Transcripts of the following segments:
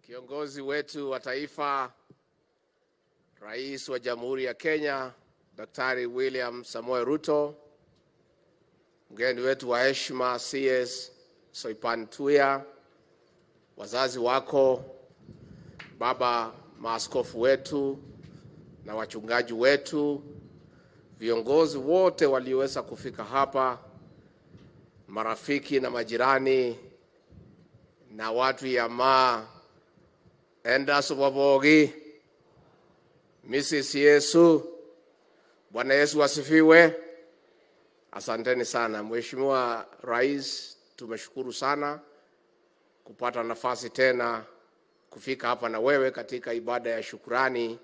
Kiongozi wetu wa taifa, Rais wa Jamhuri ya Kenya, Daktari William Samoei Ruto, mgeni wetu wa heshima CS Soipan Tuya, wazazi wako, baba maaskofu wetu na wachungaji wetu, viongozi wote walioweza kufika hapa, marafiki na majirani na watu ya enda subabogi, Mrs. Yesu, Bwana Yesu asifiwe. Asanteni sana. Mheshimiwa Rais, tumeshukuru sana kupata nafasi tena kufika hapa na wewe katika ibada ya shukrani,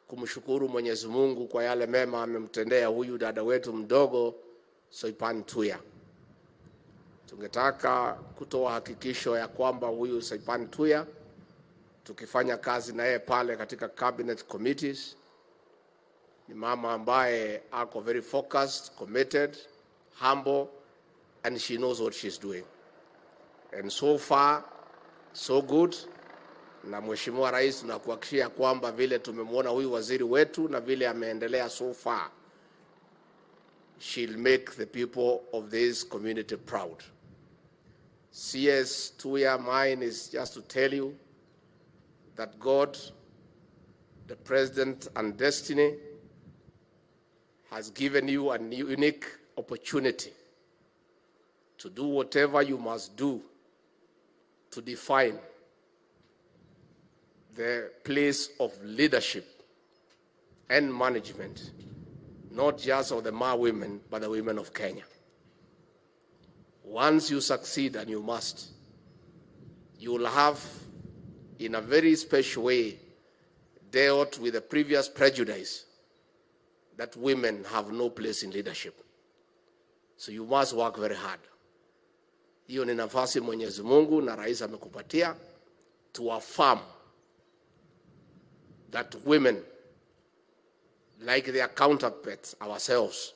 kumshukuru Mwenyezi Mungu kwa yale mema amemtendea huyu dada wetu mdogo Soipan Tuya. Tungetaka kutoa hakikisho ya kwamba huyu Soipan Tuya, tukifanya kazi na yeye pale katika cabinet committees, ni mama ambaye ako very focused, committed, humble, and she knows what she's doing. And so far, so good. Na Mheshimiwa Rais, tunakuhakikishia kwamba vile tumemwona huyu waziri wetu na vile ameendelea so far, she'll make the people of this community proud. CS Tuya, mine is just to tell you that God, the President and Destiny, has given you a unique opportunity to do whatever you must do to define the place of leadership and management, not just of the women, but the women of Kenya. Once you succeed, and you must, you will have, in a very special way, dealt with the previous prejudice that women have no place in leadership. So you must work very hard. Hiyo ni nafasi Mwenyezi Mungu na Rais amekupatia to affirm that women, like their counterparts, ourselves,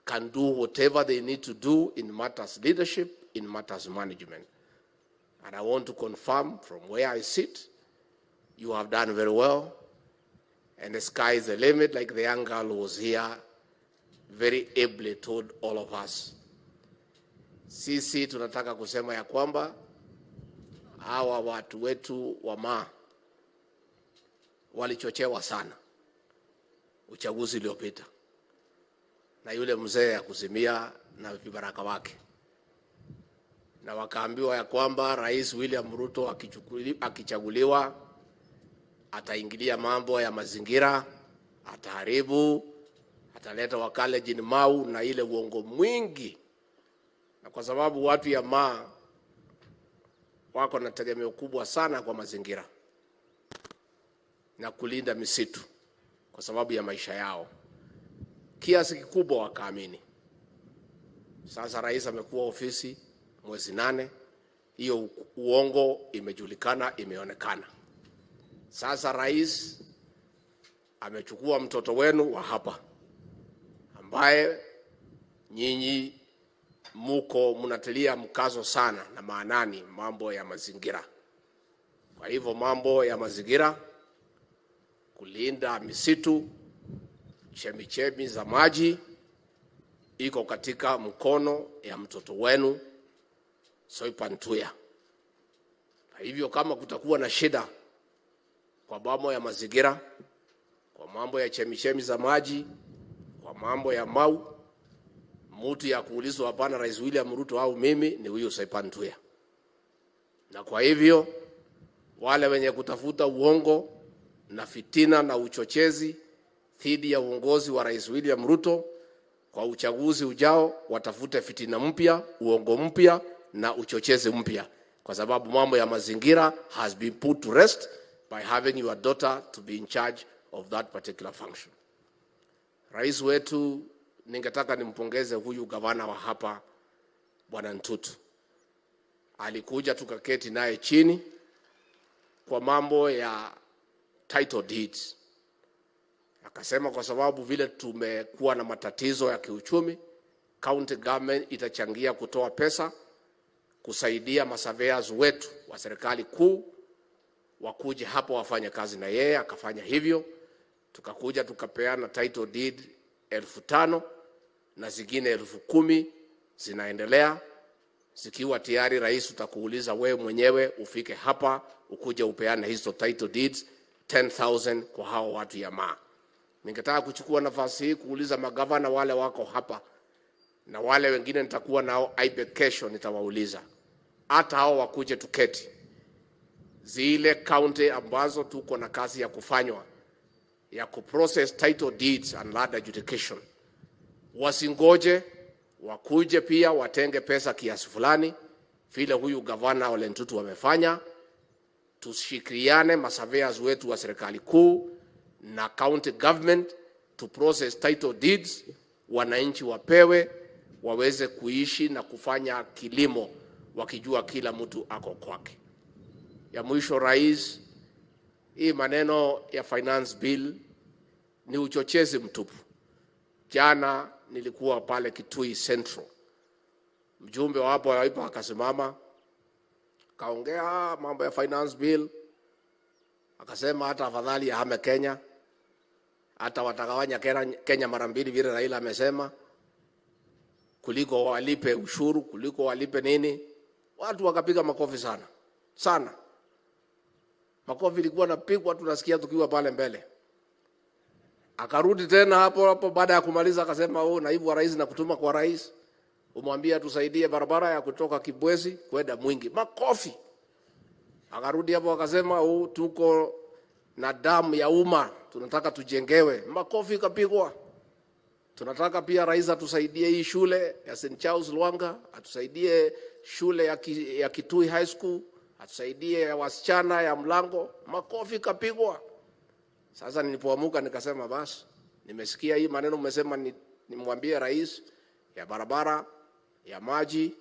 can do whatever they need to do in matters leadership, in matters management. And I want to confirm from where I sit, you have done very well. And the sky is the limit, like the young girl was here, very ably told all of us. Sisi tunataka kusema ya kwamba hawa watu wetu wa walichochewa sana uchaguzi uliopita na yule mzee ya kuzimia na vibaraka wake, na wakaambiwa ya kwamba Rais William Ruto akichaguliwa ataingilia mambo ya mazingira, ataharibu, ataleta wakale jini mau na ile uongo mwingi. Na kwa sababu watu ya wako na tegemeo kubwa sana kwa mazingira na kulinda misitu kwa sababu ya maisha yao, kiasi kikubwa wakaamini. Sasa Rais amekuwa ofisi mwezi 8, hiyo uongo imejulikana, imeonekana. Sasa Rais amechukua mtoto wenu wa hapa ambaye nyinyi mnatilia mkazo sana na maanani mambo ya mazingira. Kwa hivyo mambo ya mazingira, kulinda misitu, chemichemi za maji, iko katika mkono ya mtoto wenu Soipan Tuya. Kwa hivyo kama kutakuwa na shida kwa mambo ya mazingira, kwa mambo ya chemichemi za maji, kwa mambo ya mtu ya kuulizwa hapana Rais William Ruto au mimi, ni huyu Soipan Tuya. Na kwa hivyo wale wenye kutafuta uongo na fitina na uchochezi dhidi ya uongozi wa Rais William Ruto kwa uchaguzi ujao, watafute fitina mpya, uongo mpya na uchochezi mpya, kwa sababu mambo ya mazingira has been put to rest by having your daughter to be in charge of that particular function. Rais wetu, ningetaka nimpongeze huyu gavana wa hapa Bwana Ntutu. Alikuja tukaketi naye chini kwa mambo ya title deeds. Akasema kwa sababu vile tumekuwa na matatizo ya kiuchumi, county government itachangia kutoa pesa kusaidia masurveyors wetu wa serikali kuu wakuje hapo wafanye kazi na yeye. Akafanya hivyo, tukakuja tukapeana title deed 5,000 na zingine 10,000 zinaendelea. Zikiwa tayari, rais utakuuliza wewe mwenyewe ufike hapa ukuje upeane hizo title deeds 10,000 kwa hao watu ya Maa. Ningetaka kuchukua nafasi hii kuuliza magavana wale wako hapa na wale wengine nitakuwa nao IBEC kesho, nitawauliza hata hao wakuje tuketi. Zile county ambazo tuko na kazi ya kufanywa ya kuprocess title deeds and land adjudication, wasingoje, wakuje pia watenge pesa kiasi fulani vile huyu gavana Ole Ntutu wamefanya. Tushikiriane masurveyors wetu wa serikali kuu na county government to process title deeds, wananchi wapewe waweze kuishi na kufanya kilimo wakijua kila mtu ako kwake. Ya mwisho, rais, hii maneno ya finance bill ni uchochezi mtupu. Jana nilikuwa pale Kitui Central, mjumbe wapo waipa akasimama kaongea mambo ya finance bill, akasema hata afadhali ya hame Kenya, hata watagawanya Kenya mara mbili vile Raila amesema, kuliko walipe ushuru, kuliko walipe nini. Watu wakapiga makofi sana sana. Makofi ilikuwa napigwa tunasikia tukiwa pale mbele. Akarudi tena hapo baada ya kumaliza akasema, naibu wa rais na kutuma kwa rais umwambia tusaidie barabara ya kutoka Kibwezi kwenda Mwingi. Makofi. Akarudi hapo akasema, tuko na damu ya umma tunataka tujengewe. Makofi kapigwa. Tunataka pia rais atusaidie hii shule ya St. Charles Lwanga, atusaidie shule ya Kitui High School, atusaidie ya wasichana ya Mlango. Makofi kapigwa. Sasa nilipoamuka nikasema basi, nimesikia hii maneno mmesema nimwambie rais ya barabara, ya maji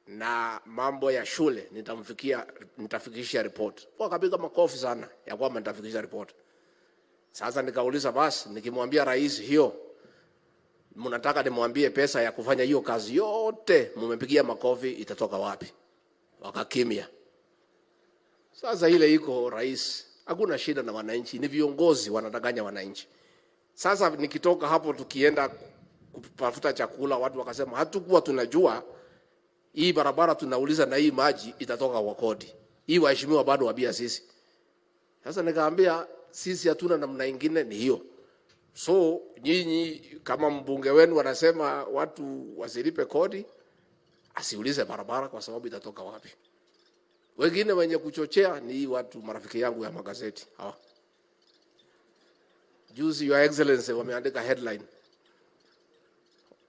na mambo ya shule, nitafikisha report. Wakapiga makofi sana ya kwamba nitafikisha report. Sasa nikauliza basi, nikimwambia rais hiyo, mnataka nimwambie pesa ya kufanya hiyo kazi yote mmepigia makofi itatoka wapi? Wakakimia. Sasa ile iko rais, hakuna shida na wananchi, ni viongozi wanadanganya wananchi. Sasa nikitoka hapo tukienda kutafuta chakula, watu wakasema hatukuwa tunajua hii barabara tunauliza na hii maji itatoka kwa kodi. Hii waheshimiwa bado wabia sisi. Sasa nikaambia sisi hatuna namna nyingine ni hiyo. So nyinyi kama mbunge wenu wanasema watu wasilipe kodi, asiulize barabara kwa sababu itatoka wapi. Wengine wenye kuchochea ni watu marafiki yangu ya magazeti hawa. Juzi Your Excellency wameandika headline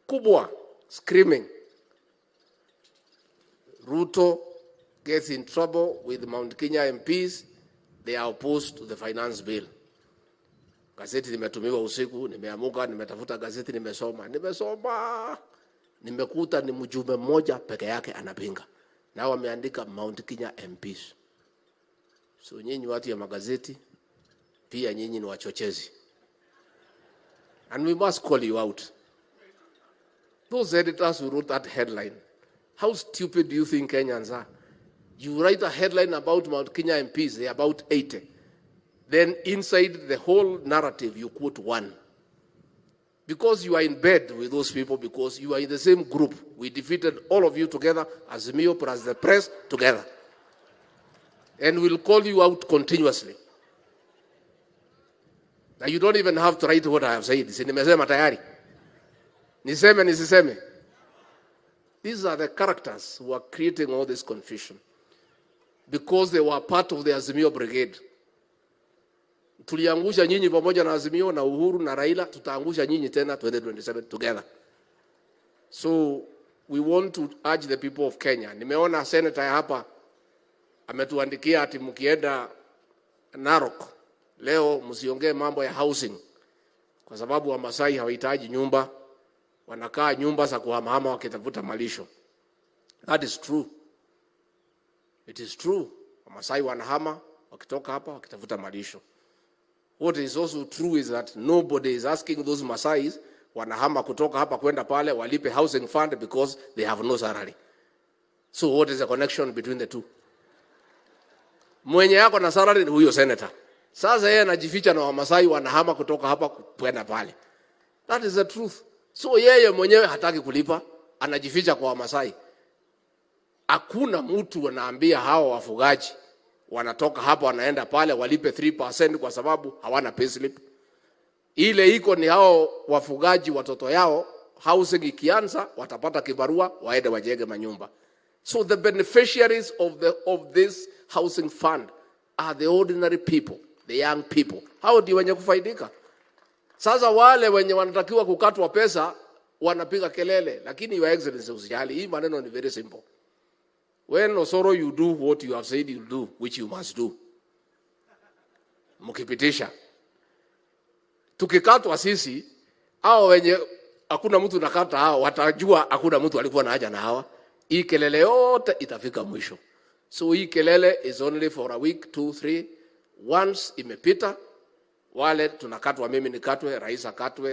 kubwa screaming, Ruto gets in trouble with Mount Kenya MPs, they are opposed to the finance bill. Gazeti limetumiwa usiku, nimeamuka, nimetafuta gazeti, nimesoma, nimekuta ni mjumbe mmoja peke yake anapinga. Na wameandika Mount Kenya MPs. So nyinyi watu ya magazeti pia nyinyi ni wachochezi. And we must call you out. Those editors who wrote that headline, how stupid do you think Kenyans are? You write a headline about Mount Kenya MPs, they are about 80. Then inside the whole narrative you quote one. Because you are in bed with those people, because you are in the same group. We defeated all of you together as Mio plus the press together. And we'll call you out continuously. Now you don't even have to write what I have said. Nimesema tayari. Niseme nisiseme. These are the characters who are creating all this confusion. Because they were part of the Azimio brigade. Tuliangusha nyinyi pamoja na Azimio na Uhuru na Raila, tutaangusha nyinyi tena 2027 together. So we want to urge the people of Kenya. Nimeona senator hapa ametuandikia ati mkienda Narok leo msiongee mambo ya housing kwa sababu Wamasai hawahitaji nyumba, wanakaa nyumba za kuhamahama wakitafuta malisho. That is true. It is true. Wamasai wanahama wakitoka hapa wakitafuta malisho. What is also true is that nobody is asking those Masais wanahama kutoka hapa kwenda pale walipe housing fund because they have no salary. So what is the connection between the two? Mwenye yako na salary ni huyo senator. Sasa yeye anajificha na Wamasai wanahama kutoka hapa kwenda pale. That is the truth. So yeye mwenyewe hataki kulipa, anajificha kwa Wamasai. Hakuna mtu anaambia hao wafugaji wanatoka hapa wanaenda pale walipe 3% kwa sababu hawana payslip. Ile iko ni hao wafugaji watoto yao housing ikianza watapata kibarua waende wajenge manyumba. So the beneficiaries of this housing fund are the ordinary people, the young people. Hao ndio wenye kufaidika. Sasa wale wenye wanatakiwa kukatwa pesa wanapiga kelele, lakini your excellency usijali, hii maneno ni very simple. When Osoro you do what you have said you do, which you must do. Mkipitisha. Tukikatwa sisi, hao wenye hakuna mtu nakata hao, watajua hakuna mtu alikuwa na haja na hawa. Hii kelele yote itafika mwisho. So hii kelele is only for a week, 2, 3. Once imepita, wale tunakatwa, mimi nikatwe, rais akatwe.